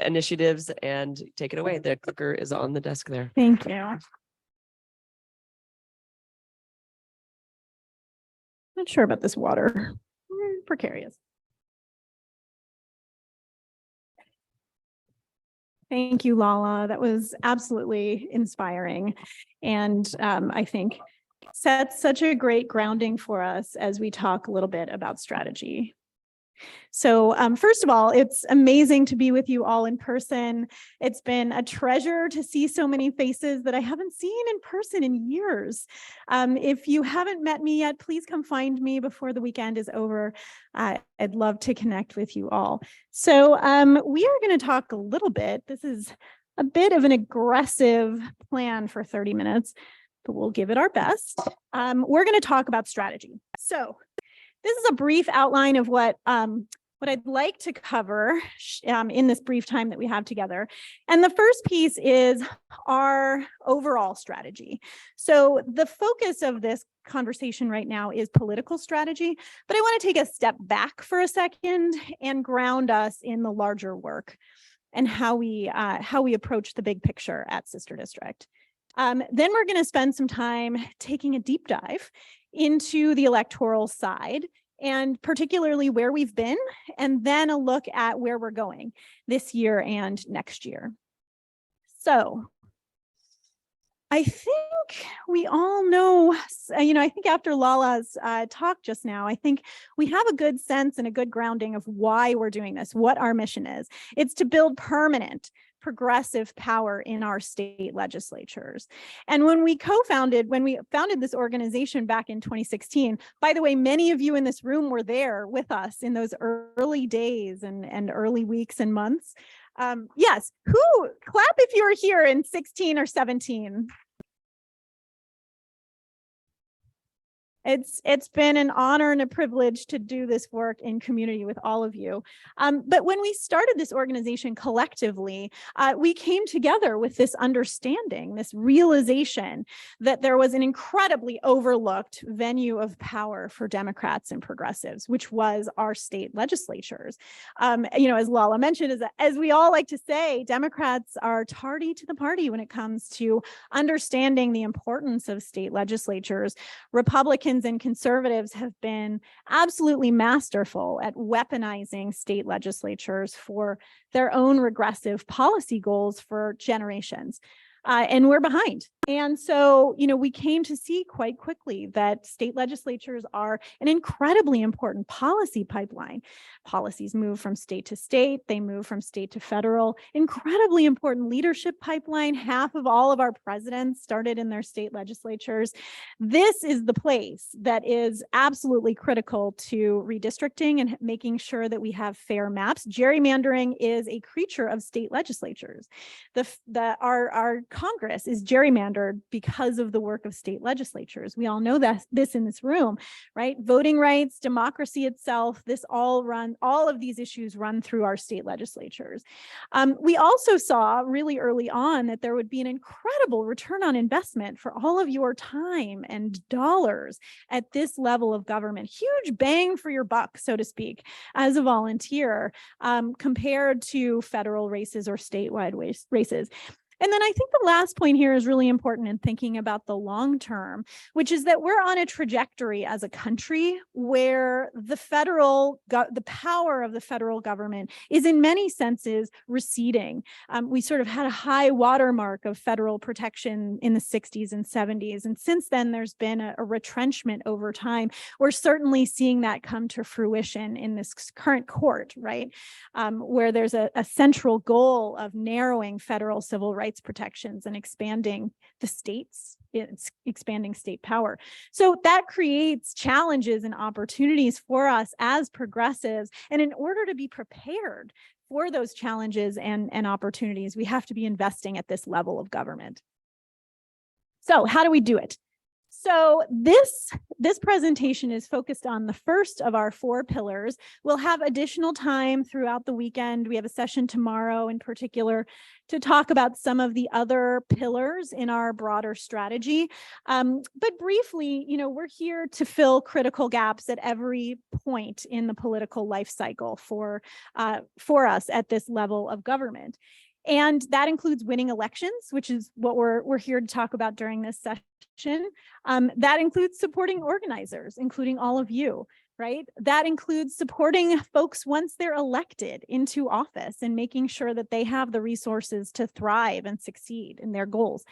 initiatives and take it away. The clicker is on the desk there. Thank you. Not sure about this water. Precarious. Thank you, Lala. That was absolutely inspiring. And I think sets such a great grounding for us as we talk a little bit about strategy. So first of all, it's amazing to be with you all in person. It's been a treasure to see so many faces that I haven't seen in person in years. If you haven't met me yet, please come find me before the weekend is over. I'd love to connect with you all. So we are going to talk a little bit. This is a bit of an aggressive plan for 30 minutes, but we'll give it our best. We're going to talk about strategy. So this is a brief outline of what I'd like to cover in this brief time that we have together. And the first piece is our overall strategy. So the focus of this conversation right now is political strategy, but I want to take a step back for a second and ground us in the larger work and how we approach the big picture at Sister District. Then we're going to spend some time taking a deep dive into the electoral side, and particularly where we've been, and then a look at where we're going this year and next year. So I think we all know, I think after Lala's talk just now, I think we have a good sense and a good grounding of why we're doing this, what our mission is. It's to build permanent, progressive power in our state legislatures. And when we founded this organization back in 2016, by the way, many of you in this room were there with us in those early days and early weeks and months. Yes, clap if you were here in 16 or 17. It's been an honor and a privilege to do this work in community with all of you. But when we started this organization collectively, we came together with this understanding, this realization that there was an incredibly overlooked venue of power for Democrats and progressives, which was our state legislatures. As Lala mentioned, as we all like to say, Democrats are tardy to the party when it comes to understanding the importance of state legislatures. Republicans and conservatives have been absolutely masterful at weaponizing state legislatures for their own regressive policy goals for generations. And we're behind. And so, we came to see quite quickly that state legislatures are an incredibly important policy pipeline. Policies move from state to state, they move from state to federal, incredibly important leadership pipeline. Half of all of our presidents started in their state legislatures. This is the place that is absolutely critical to redistricting and making sure that we have fair maps. Gerrymandering is a creature of state legislatures. Our Congress is gerrymandered because of the work of state legislatures. We all know this in this room, right? Voting rights, democracy itself, all of these issues run through our state legislatures. We also saw really early on that there would be an incredible return on investment for all of your time and dollars at this level of government. Huge bang for your buck, so to speak, as a volunteer, compared to federal races or statewide races. And then I think the last point here is really important in thinking about the long term, which is that we're on a trajectory as a country where the power of the federal government is in many senses receding. We sort of had a high watermark of federal protection in the 60s and 70s. And since then, there's been a retrenchment over time. We're certainly seeing that come to fruition in this current court, right? Where there's a central goal of narrowing federal civil rights protections and expanding the states, it's expanding state power. So that creates challenges and opportunities for us as progressives. And in order to be prepared for those challenges and opportunities, we have to be investing at this level of government. So how do we do it? So this presentation is focused on the first of our 4 pillars. We'll have additional time throughout the weekend. We have a session tomorrow in particular to talk about some of the other pillars in our broader strategy. But briefly, we're here to fill critical gaps at every point in the political life cycle for us at this level of government. And that includes winning elections, which is what we're here to talk about during this session. That includes supporting organizers, including all of you, right? That includes supporting folks once they're elected into office and making sure that they have the resources to thrive and succeed in their goals.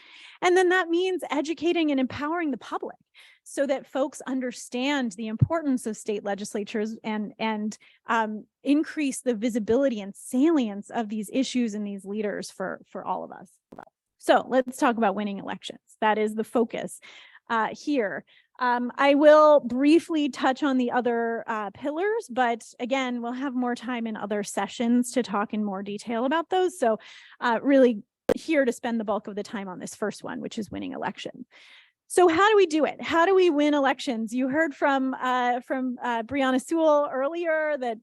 And then that means educating and empowering the public so that folks understand the importance of state legislatures and increase the visibility and salience of these issues and these leaders for all of us. So let's talk about winning elections. That is the focus here. I will briefly touch on the other pillars, but again, we'll have more time in other sessions to talk in more detail about those. So really here to spend the bulk of the time on this first one, which is winning elections. So how do we do it? How do we win elections? You heard from Brianna Sewell earlier that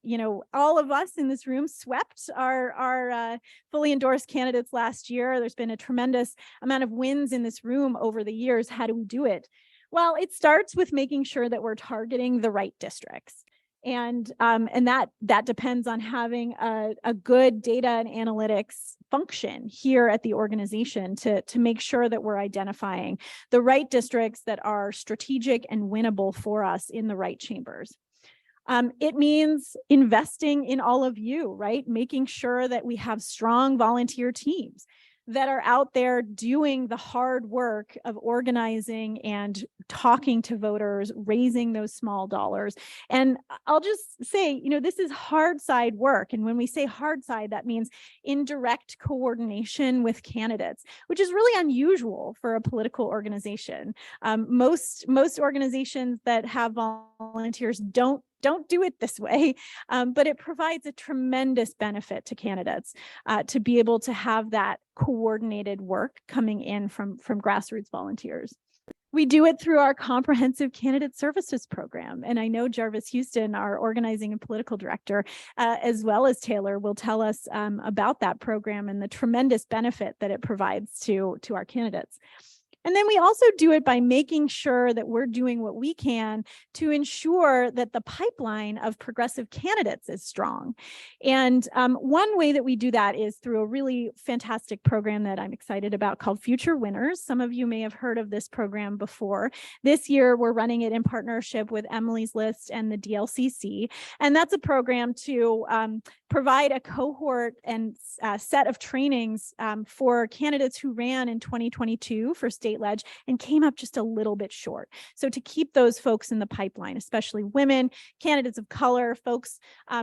all of us in this room swept our fully endorsed candidates last year. There's been a tremendous amount of wins in this room over the years. How do we do it? Well, it starts with making sure that we're targeting the right districts. And that depends on having a good data and analytics function here at the organization to make sure that we're identifying the right districts that are strategic and winnable for us in the right chambers. It means investing in all of you, right? Making sure that we have strong volunteer teams that are out there doing the hard work of organizing and talking to voters, raising those small dollars. And I'll just say, this is hard side work. And when we say hard side, that means indirect coordination with candidates, which is really unusual for a political organization. Most organizations that have volunteers don't do it this way, but it provides a tremendous benefit to candidates to be able to have that coordinated work coming in from grassroots volunteers. We do it through our comprehensive candidate services program. And I know Jarvis Houston, our organizing and political director, as well as Taylor, will tell us about that program and the tremendous benefit that it provides to our candidates. And then we also do it by making sure that we're doing what we can to ensure that the pipeline of progressive candidates is strong. And one way that we do that is through a really fantastic program that I'm excited about called Future Winners. Some of you may have heard of this program before. This year, we're running it in partnership with Emily's List and the DLCC. And that's a program to provide a cohort and set of trainings for candidates who ran in 2022 for state ledge and came up just a little bit short. So to keep those folks in the pipeline, especially women, candidates of color, folks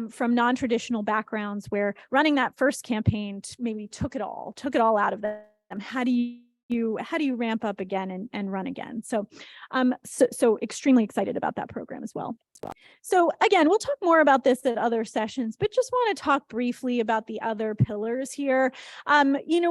from non-traditional backgrounds where running that first campaign maybe took it all out of them. How do you ramp up again and run again? So extremely excited about that program as well. So again, we'll talk more about this at other sessions, but just want to talk briefly about the other pillars here.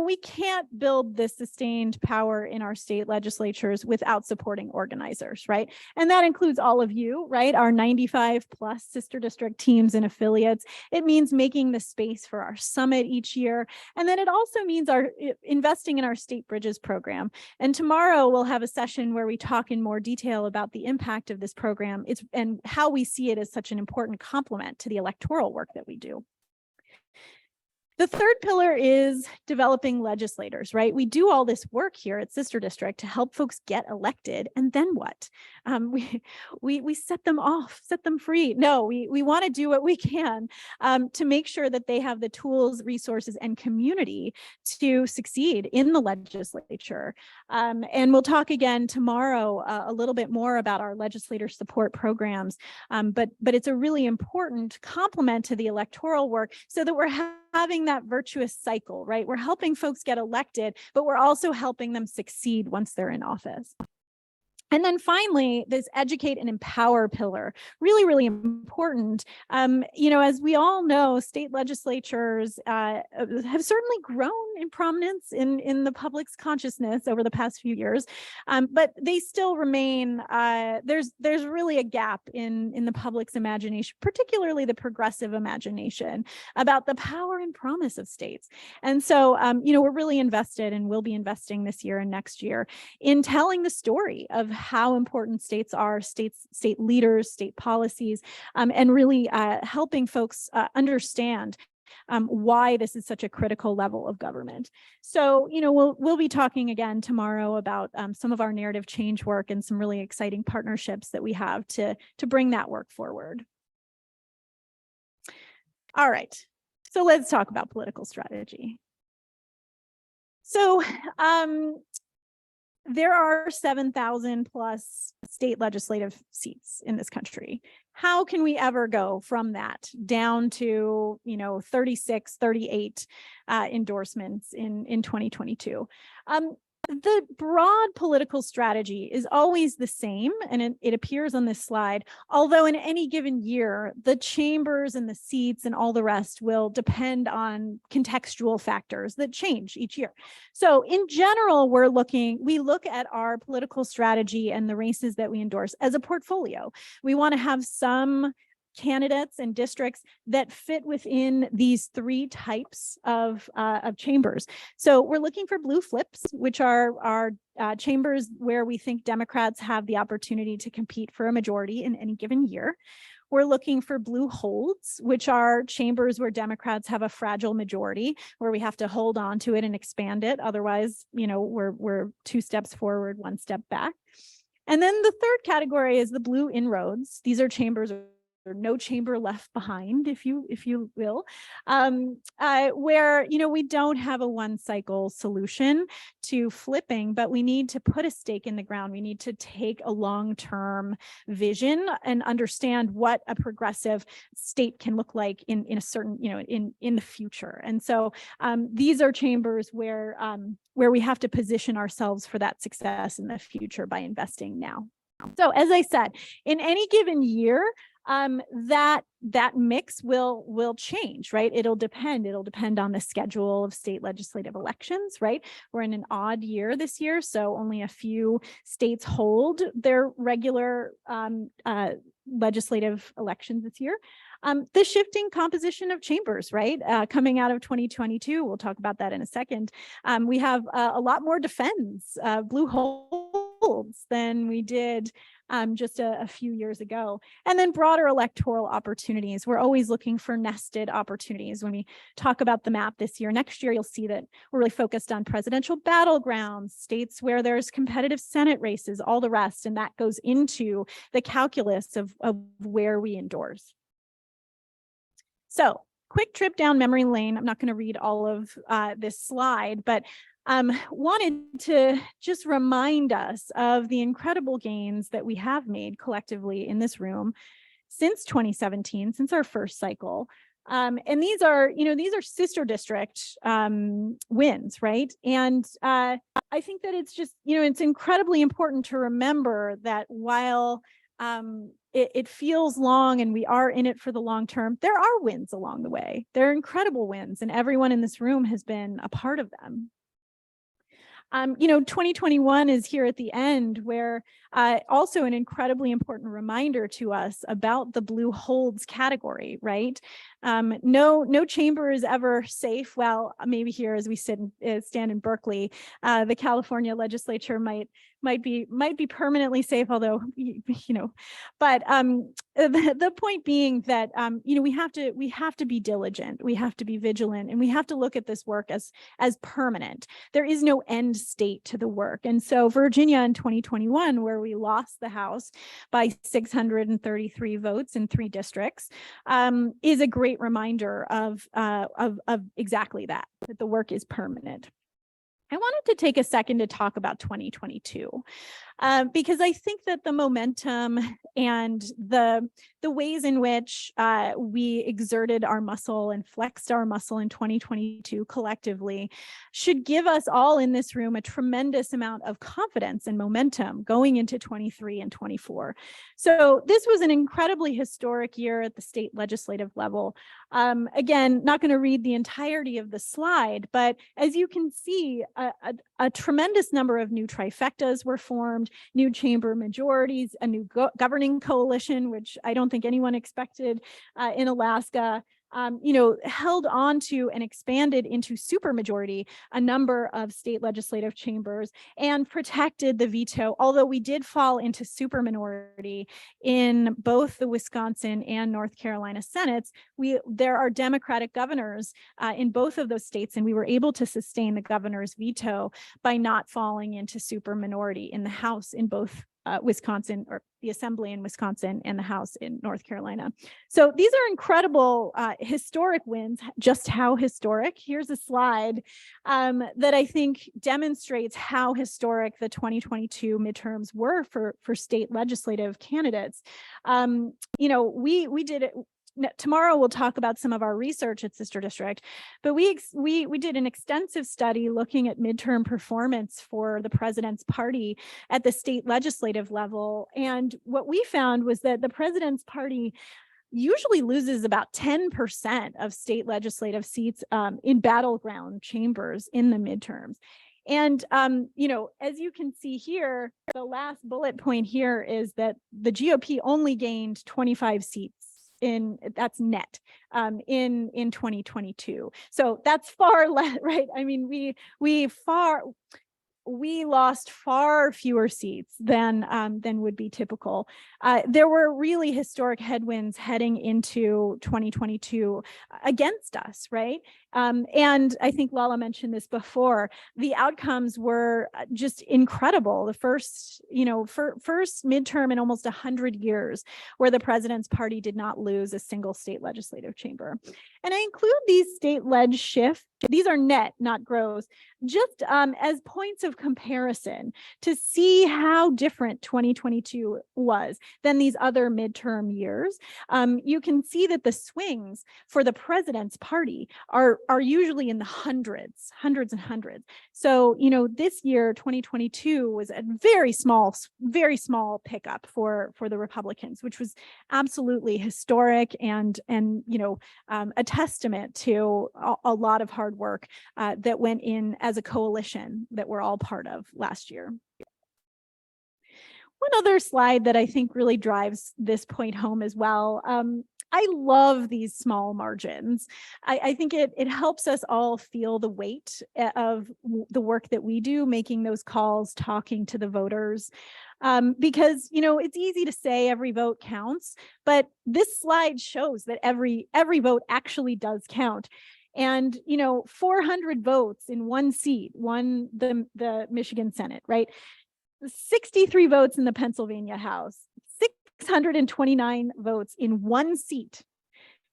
We can't build this sustained power in our state legislatures without supporting organizers, right? And that includes all of you, right? Our 95 plus sister district teams and affiliates. It means making the space for our summit each year. And then it also means investing in our state bridges program. And tomorrow we'll have a session where we talk in more detail about the impact of this program and how we see it as such an important complement to the electoral work that we do. The third pillar is developing legislators, right? We do all this work here at Sister District to help folks get elected, and then what? We set them off, set them free. No, we want to do what we can to make sure that they have the tools, resources, and community to succeed in the legislature. And we'll talk again tomorrow a little bit more about our legislator support programs, but it's a really important complement to the electoral work so that we're having that virtuous cycle, right? We're helping folks get elected, but we're also helping them succeed once they're in office. And then finally, this educate and empower pillar, really, really important. As we all know, state legislatures have certainly grown in prominence in the public's consciousness over the past few years, but they still remain, there's really a gap in the public's imagination, particularly the progressive imagination, about the power and promise of states. And so, we're really invested, and will be investing this year and next year in telling the story of how important states are, state leaders, state policies, and really helping folks understand why this is such a critical level of government. So, we'll be talking again tomorrow about some of our narrative change work and some really exciting partnerships that we have to bring that work forward. All right, so let's talk about political strategy. So, there are 7,000 plus state legislative seats in this country. How can we ever go from that down to, 36, 38 endorsements in 2022? The broad political strategy is always the same, and it appears on this slide, although in any given year, the chambers and the seats and all the rest will depend on contextual factors that change each year. So in general, we look at our political strategy and the races that we endorse as a portfolio. We want to have some candidates and districts that fit within these three types of chambers. So we're looking for blue flips, which are chambers where we think Democrats have the opportunity to compete for a majority in any given year. We're looking for blue holds, which are chambers where Democrats have a fragile majority, where we have to hold on to it and expand it. Otherwise, we're 2 steps forward, 1 step back. And then the third category is the blue inroads. These are chambers or no chamber left behind, if you will, where we don't have a one cycle solution to flipping, but we need to put a stake in the ground. We need to take a long-term vision and understand what a progressive state can look like in a certain, in the future. And so these are chambers where we have to position ourselves for that success in the future by investing now. So as I said, in any given year, that mix will change, right? It'll depend on the schedule of state legislative elections, right? We're in an odd year this year, so only a few states hold their regular legislative elections this year. The shifting composition of chambers, right? Coming out of 2022, we'll talk about that in a second. We have a lot more defense, blue holds than we did just a few years ago. And then broader electoral opportunities. We're always looking for nested opportunities. When we talk about the map this year, next year, you'll see that we're really focused on presidential battlegrounds, states where there's competitive Senate races, all the rest. And that goes into the calculus of where we endorse. So quick trip down memory lane. I'm not going to read all of this slide, but wanted to just remind us of the incredible gains that we have made collectively in this room since 2017, since our first cycle. And these are sister district wins, right? And I think that it's just, it's incredibly important to remember that while it feels long and we are in it for the long term, there are wins along the way. There are incredible wins, and everyone in this room has been a part of them. 2021 is here at the end, where also an incredibly important reminder to us about the blue holds category, right? No chamber is ever safe. Well, maybe here as we stand in Berkeley, the California legislature might be permanently safe, although but the point being that we have to be diligent, we have to be vigilant, and we have to look at this work as permanent. There is no end state to the work. And so Virginia in 2021, where we lost the House by 633 votes in 3 districts, is a great reminder of exactly that the work is permanent. I wanted to take a second to talk about 2022. because I think that the momentum and the ways in which we exerted our muscle and flexed our muscle in 2022 collectively should give us all in this room a tremendous amount of confidence and momentum going into 23 and 24. So this was an incredibly historic year at the state legislative level. Again, not going to read the entirety of the slide, but as you can see, a tremendous number of new trifectas were formed, new chamber majorities, a new governing coalition, which I don't think anyone expected in Alaska. Held on to and expanded into supermajority a number of state legislative chambers and protected the veto, although we did fall into superminority in both the Wisconsin and North Carolina Senates. There are Democratic governors in both of those states, and we were able to sustain the governor's veto by not falling into superminority in the House in both Wisconsin, or the Assembly in Wisconsin, and the House in North Carolina. So these are incredible historic wins. Just how historic? Here's a slide that I think demonstrates how historic the 2022 midterms were for state legislative candidates. We did it. Tomorrow we'll talk about some of our research at Sister District, but we did an extensive study looking at midterm performance for the president's party at the state legislative level. And what we found was that the president's party usually loses about 10% of state legislative seats in battleground chambers in the midterms. And, as you can see here, the last bullet point here is that the GOP only gained 25 seats. That's net in 2022. So that's far less, right? I mean, we lost far fewer seats than would be typical. There were really historic headwinds heading into 2022 against us, right? And I think Lala mentioned this before. The outcomes were just incredible. The first midterm in almost 100 years where the president's party did not lose a single state legislative chamber. And I include these state leg shifts. These are net, not gross, just as points of comparison to see how different 2022 was than these other midterm years. You can see that the swings for the president's party are usually in the hundreds and hundreds. So, this year, 2022, was a very small pickup for the Republicans, which was absolutely historic and a testament to a lot of hard work that went in as a coalition that we're all part of last year. One other slide that I think really drives this point home as well. I love these small margins. I think it helps us all feel the weight of the work that we do, making those calls, talking to the voters. Because, it's easy to say every vote counts, but this slide shows that every vote actually does count. And, 400 votes in one seat won the Michigan Senate, right? 63 votes in the Pennsylvania House, 629 votes in one seat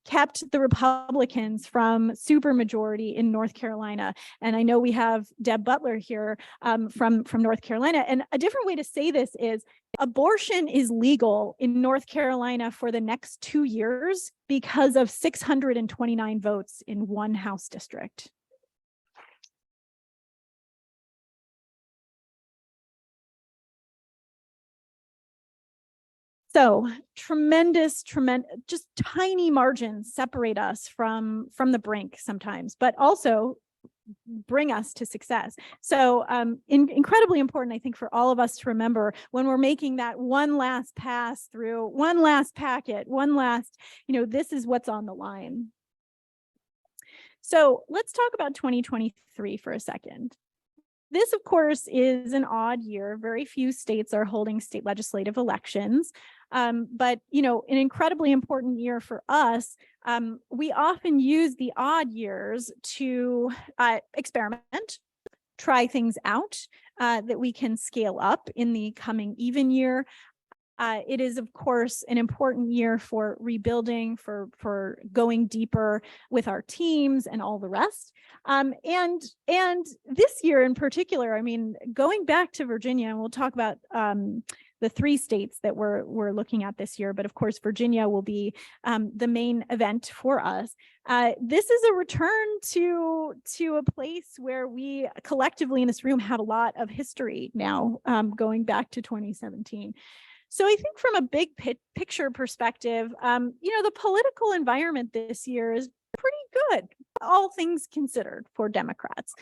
kept the Republicans from supermajority in North Carolina. And I know we have Deb Butler here from North Carolina. And a different way to say this is abortion is legal in North Carolina for the next 2 years because of 629 votes in one House district. So tremendous, just tiny margins separate us from the brink sometimes, but also bring us to success. So incredibly important, I think, for all of us to remember when we're making that one last pass through, one last packet, this is what's on the line. So let's talk about 2023 for a second. This, of course, is an odd year. Very few states are holding state legislative elections. But, an incredibly important year for us. We often use the odd years to experiment, try things out that we can scale up in the coming even year. It is, of course, an important year for rebuilding, for going deeper with our teams and all the rest. And this year in particular, I mean, going back to Virginia, and we'll talk about the 3 states that we're looking at this year, but of course, Virginia will be the main event for us. This is a return to a place where we collectively in this room have a lot of history now, going back to 2017. So I think from a big picture perspective, the political environment this year is pretty good, all things considered, for Democrats.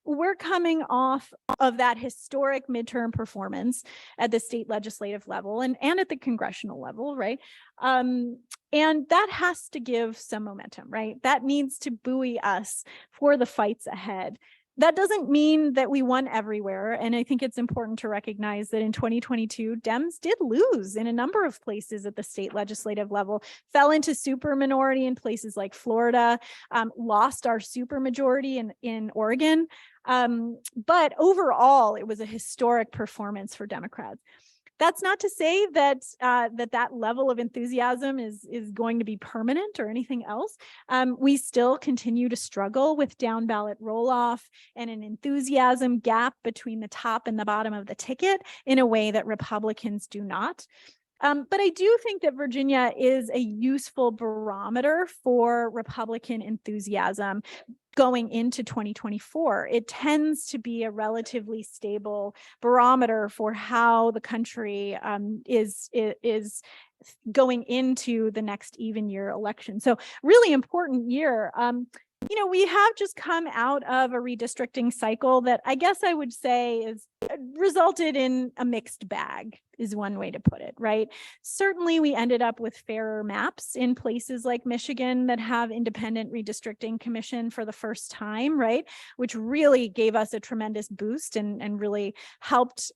We're coming off of that historic midterm performance at the state legislative level and at the congressional level, right? And that has to give some momentum, right? That needs to buoy us for the fights ahead. That doesn't mean that we won everywhere. And I think it's important to recognize that in 2022, Dems did lose in a number of places at the state legislative level, fell into super minority in places like Florida, lost our super majority in Oregon. But overall, it was a historic performance for Democrats. That's not to say that that level of enthusiasm is going to be permanent or anything else. We still continue to struggle with down ballot roll-off and an enthusiasm gap between the top and the bottom of the ticket in a way that Republicans do not. But I do think that Virginia is a useful barometer for Republican enthusiasm going into 2024. It tends to be a relatively stable barometer for how the country is going into the next even year election. So really important year. We have just come out of a redistricting cycle that I guess I would say is resulted in a mixed bag, is one way to put it, right? Certainly, we ended up with fairer maps in places like Michigan that have independent redistricting commission for the first time, right? Which really gave us a tremendous boost and really helped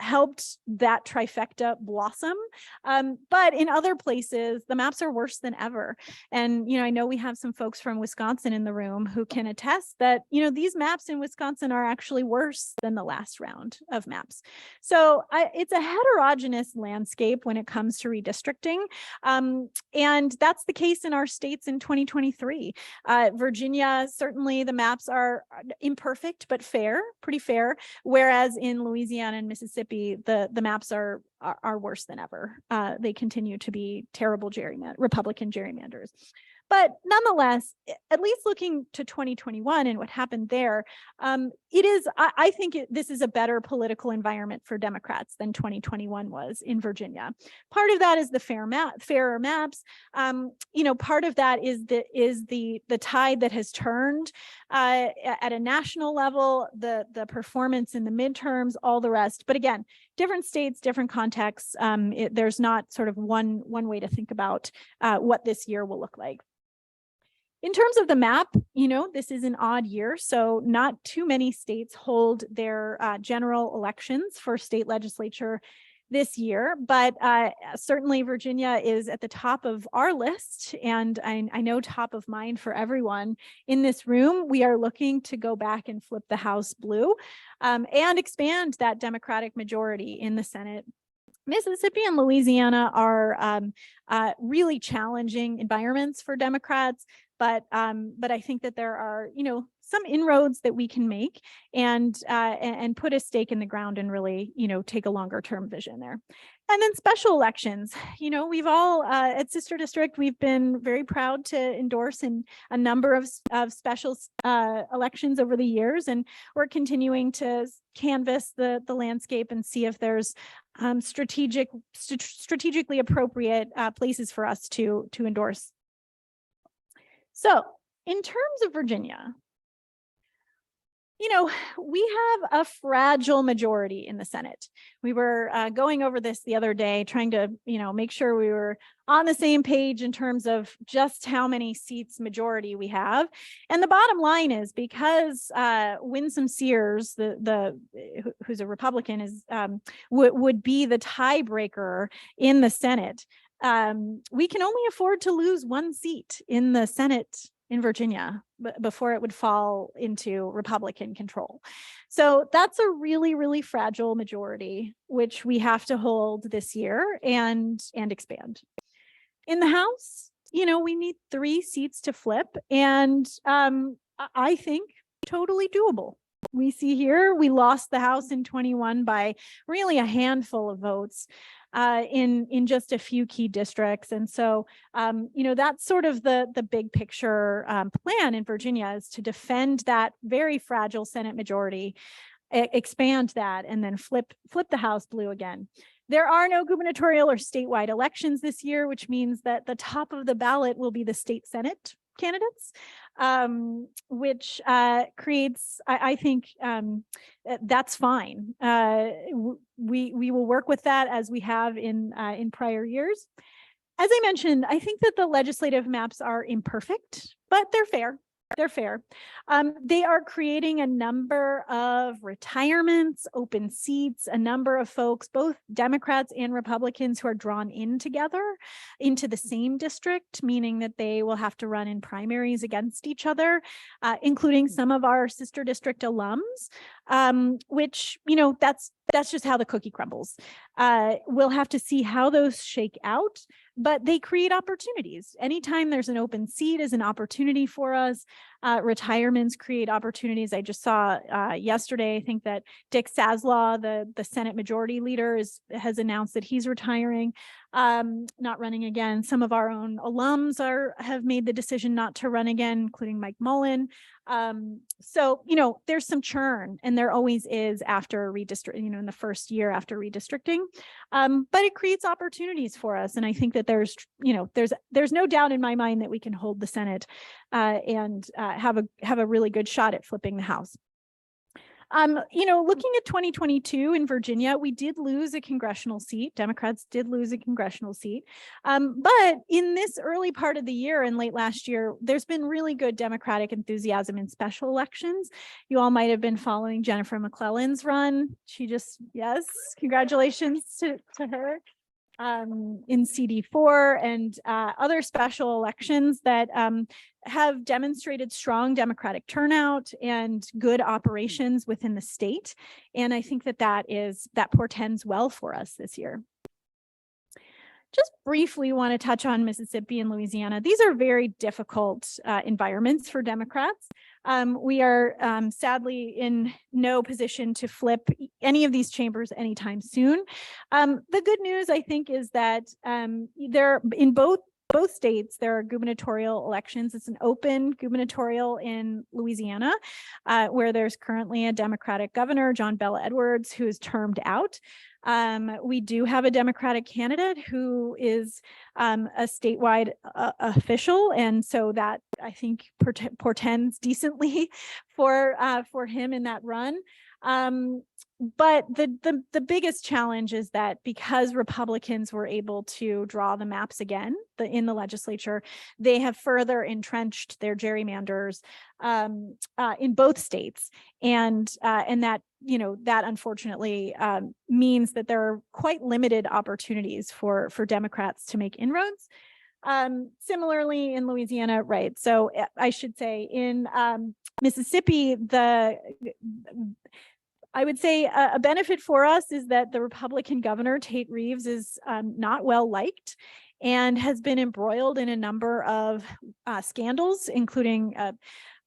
helped that trifecta blossom. But in other places, the maps are worse than ever. And, I know we have some folks from Wisconsin in the room who can attest that, these maps in Wisconsin are actually worse than the last round of maps. So it's a heterogeneous landscape when it comes to redistricting. And that's the case in our states in 2023. Virginia, certainly the maps are imperfect, but fair, pretty fair. Whereas in Louisiana and Mississippi, the maps are worse than ever. They continue to be terrible Republican gerrymanders. But nonetheless, at least looking to 2021 and what happened there, I think this is a better political environment for Democrats than 2021 was in Virginia. Part of that is the fairer maps. Part of that is the tide that has turned at a national level, the performance in the midterms, all the rest. But again, different states, different contexts. There's not sort of one way to think about what this year will look like. In terms of the map, this is an odd year, so not too many states hold their general elections for state legislature this year, but certainly Virginia is at the top of our list, and I know top of mind for everyone in this room. We are looking to go back and flip the House blue and expand that Democratic majority in the Senate. Mississippi and Louisiana are really challenging environments for Democrats, but I think that there are, some inroads that we can make and put a stake in the ground and really, take a longer term vision there. And then special elections, we've all at Sister District, we've been very proud to endorse in a number of special elections over the years, and we're continuing to canvass the landscape and see if there's strategically appropriate places for us to endorse. So in terms of Virginia, we have a fragile majority in the Senate. We were going over this the other day, trying to, make sure we were on the same page in terms of just how many seats majority we have. And the bottom line is because Winsome Sears, who's a Republican, is would be the tiebreaker in the Senate. We can only afford to lose one seat in the Senate in Virginia before it would fall into Republican control. So that's a really, really fragile majority, which we have to hold this year and expand. In the House, we need 3 seats to flip, and I think totally doable. We see here, we lost the House in 21 by really a handful of votes in just a few key districts. And so, that's sort of the big picture plan in Virginia, is to defend that very fragile Senate majority, expand that, and then flip the House blue again. There are no gubernatorial or statewide elections this year, which means that the top of the ballot will be the state Senate candidates, which creates, I think, that's fine. We will work with that as we have in prior years. As I mentioned, I think that the legislative maps are imperfect, but they're fair. They're fair. They are creating a number of retirements, open seats, a number of folks, both Democrats and Republicans, who are drawn in together into the same district, meaning that they will have to run in primaries against each other, including some of our sister district alums, which, that's just how the cookie crumbles. We'll have to see how those shake out, but they create opportunities. Anytime there's an open seat is an opportunity for us. Retirements create opportunities. I just saw yesterday, I think that Dick Saslaw, the Senate Majority Leader, has announced that he's retiring, not running again. Some of our own alums have made the decision not to run again, including Mike Mullen. So, there's some churn, and there always is after redistricting, in the first year after redistricting. But it creates opportunities for us. And I think that there's no doubt in my mind that we can hold the Senate and have a really good shot at flipping the House. Looking at 2022 in Virginia, we did lose a congressional seat. Democrats did lose a congressional seat. But in this early part of the year and late last year, there's been really good Democratic enthusiasm in special elections. You all might have been following Jennifer McClellan's run. Yes, congratulations to her. In CD4 and other special elections that have demonstrated strong Democratic turnout and good operations within the state. And I think that portends well for us this year. Just briefly want to touch on Mississippi and Louisiana. These are very difficult environments for Democrats. We are sadly in no position to flip any of these chambers anytime soon. The good news, I think, is that there in both states, there are gubernatorial elections. It's an open gubernatorial in Louisiana, where there's currently a Democratic governor, John Bel Edwards, who is termed out. We do have a Democratic candidate who is a statewide official, and so that, I think, portends decently for him in that run. But the biggest challenge is that because Republicans were able to draw the maps again in the legislature, they have further entrenched their gerrymanders in both states, and that that unfortunately means that there are quite limited opportunities for Democrats to make inroads. Similarly in Louisiana, right? So I should say in Mississippi, I would say a benefit for us is that the Republican governor, Tate Reeves, is not well liked and has been embroiled in a number of scandals, including a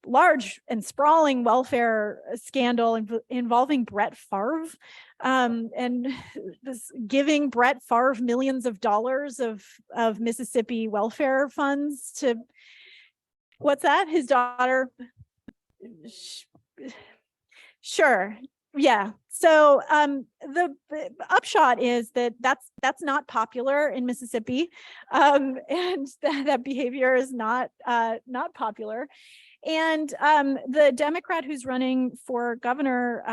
large and sprawling welfare scandal involving Brett Favre, and this giving Brett Favre millions of dollars of Mississippi welfare funds to, what's that? His daughter? Sure. Yeah. So the upshot is that that's not popular in Mississippi, and that behavior is not popular. And the Democrat who's running for governor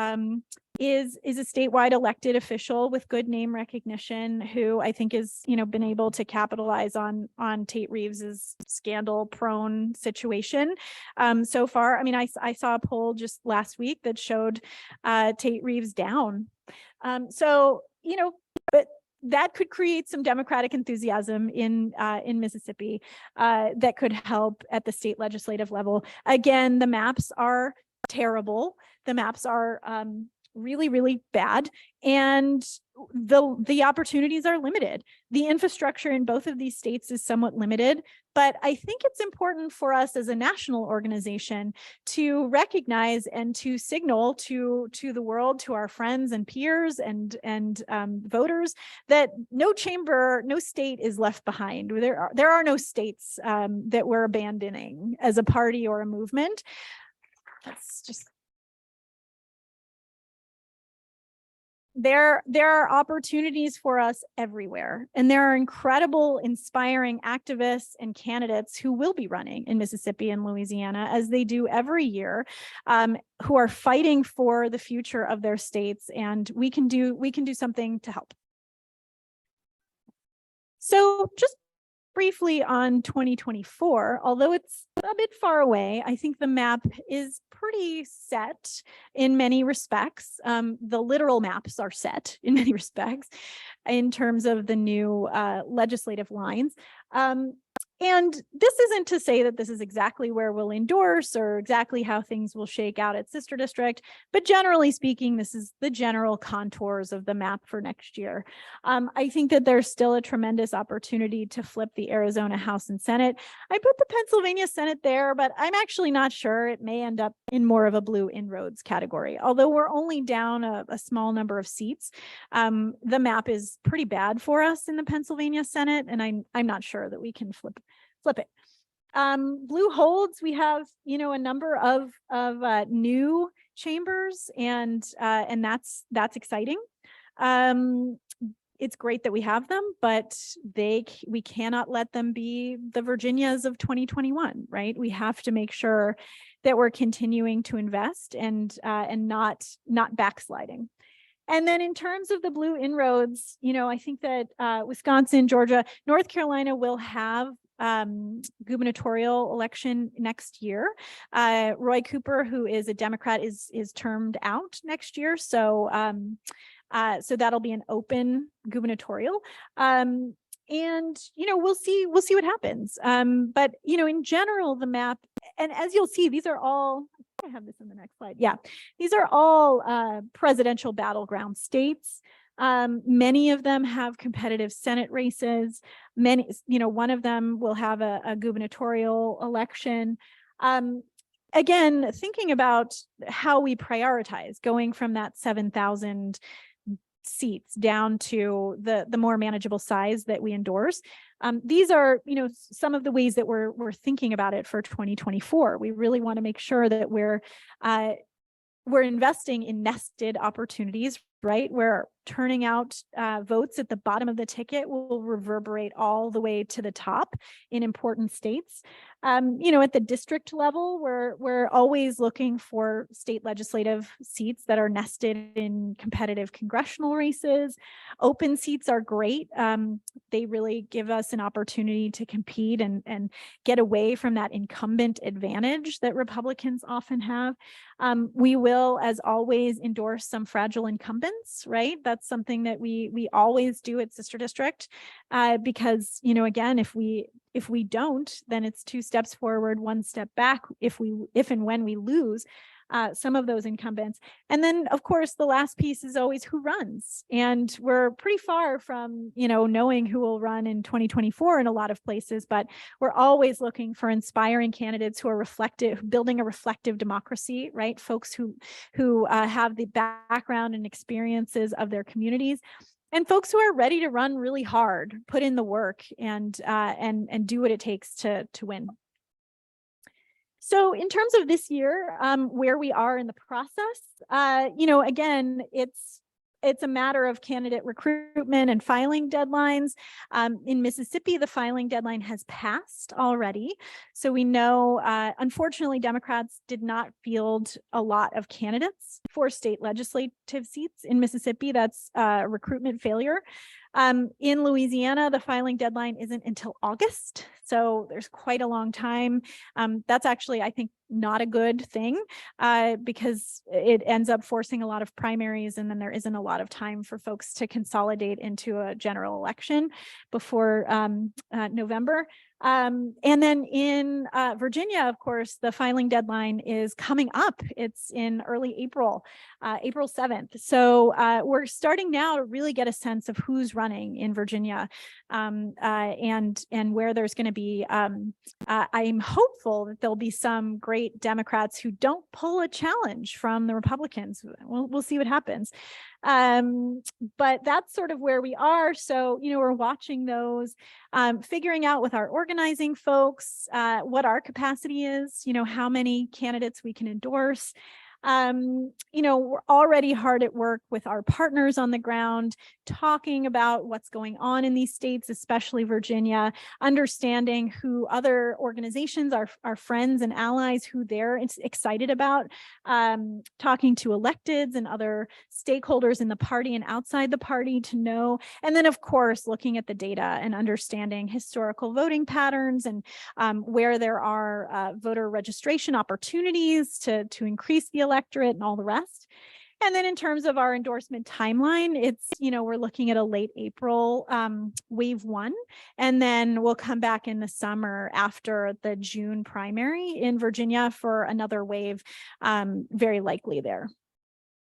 is a statewide elected official with good name recognition, who I think is been able to capitalize on Tate Reeves's scandal-prone situation so far. I mean, I saw a poll just last week that showed Tate Reeves down. So but that could create some Democratic enthusiasm in Mississippi that could help at the state legislative level. Again, the maps are terrible. The maps are really, really bad, and the opportunities are limited. The infrastructure in both of these states is somewhat limited, but I think it's important for us as a national organization to recognize and to signal to the world, to our friends and peers and voters, that no state is left behind. There are no states that we're abandoning as a party or a movement. That's just there are opportunities for us everywhere, and there are incredible, inspiring activists and candidates who will be running in Mississippi and Louisiana, as they do every year, who are fighting for the future of their states, and we can do something to help. So just briefly on 2024, although it's a bit far away, I think the map is pretty set in many respects. The literal maps are set in many respects in terms of the new legislative lines. And this isn't to say that this is exactly where we'll endorse or exactly how things will shake out at Sister District, but generally speaking, this is the general contours of the map for next year. I think that there's still a tremendous opportunity to flip the Arizona House and Senate. I put the Pennsylvania Senate there, but I'm actually not sure. It may end up in more of a blue inroads category. Although we're only down a small number of seats, the map is pretty bad for us in the Pennsylvania Senate, and I'm not sure that we can flip it. Blue holds, we have, a number of new chambers, and that's exciting. It's great that we have them, but we cannot let them be the Virginias of 2021, right? We have to make sure that we're continuing to invest and not backsliding. And then in terms of the blue inroads, I think that Wisconsin, Georgia, North Carolina will have gubernatorial election next year. Roy Cooper, who is a Democrat, is termed out next year. So that'll be an open gubernatorial. And we'll see what happens. But in general, the map, and as you'll see, these are all, I have this in the next slide. Yeah, these are all presidential battleground states. Many of them have competitive Senate races. Many, one of them will have a gubernatorial election. Again, thinking about how we prioritize, going from that 7,000 seats down to the more manageable size that we endorse. These are, some of the ways that we're thinking about it for 2024. We really want to make sure that we're investing in nested opportunities, right? Where turning out votes at the bottom of the ticket will reverberate all the way to the top in important states. At the district level, we're always looking for state legislative seats that are nested in competitive congressional races. Open seats are great. They really give us an opportunity to compete and get away from that incumbent advantage that Republicans often have. We will, as always, endorse some fragile incumbents, right? That's something that we always do at Sister District, because, again, if we don't, then it's 2 steps forward, 1 step back if and when we lose some of those incumbents. And then, of course, the last piece is always who runs. And we're pretty far from, knowing who will run in 2024 in a lot of places, but we're always looking for inspiring candidates who are reflective, building a reflective democracy, right? Folks who have the background and experiences of their communities, and folks who are ready to run really hard, put in the work, and do what it takes to win. So in terms of this year, where we are in the process, again, it's a matter of candidate recruitment and filing deadlines. In Mississippi, the filing deadline has passed already. So we know, unfortunately, Democrats did not field a lot of candidates for state legislative seats in Mississippi. That's a recruitment failure. In Louisiana, the filing deadline isn't until August, so there's quite a long time. That's actually, I think, not a good thing because it ends up forcing a lot of primaries, and then there isn't a lot of time for folks to consolidate into a general election before November. And then in Virginia, of course, the filing deadline is coming up. It's in early April, April 7th. So we're starting now to really get a sense of who's running in Virginia and where there's going to be. I'm hopeful that there'll be some great Democrats who don't pull a challenge from the Republicans. We'll see what happens. But that's sort of where we are. So, we're watching those, figuring out with our organizing folks what our capacity is, how many candidates we can endorse. We're already hard at work with our partners on the ground, talking about what's going on in these states, especially Virginia, understanding who other organizations, our friends and allies, who they're excited about, talking to electeds and other stakeholders in the party and outside the party to know. And then, of course, looking at the data and understanding historical voting patterns and where there are voter registration opportunities to increase the electorate and all the rest. And then in terms of our endorsement timeline, it's, we're looking at a late April wave 1, and then we'll come back in the summer after the June primary in Virginia for another wave, very likely there.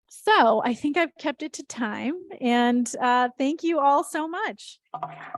So I think I've kept it to time, and thank you all so much.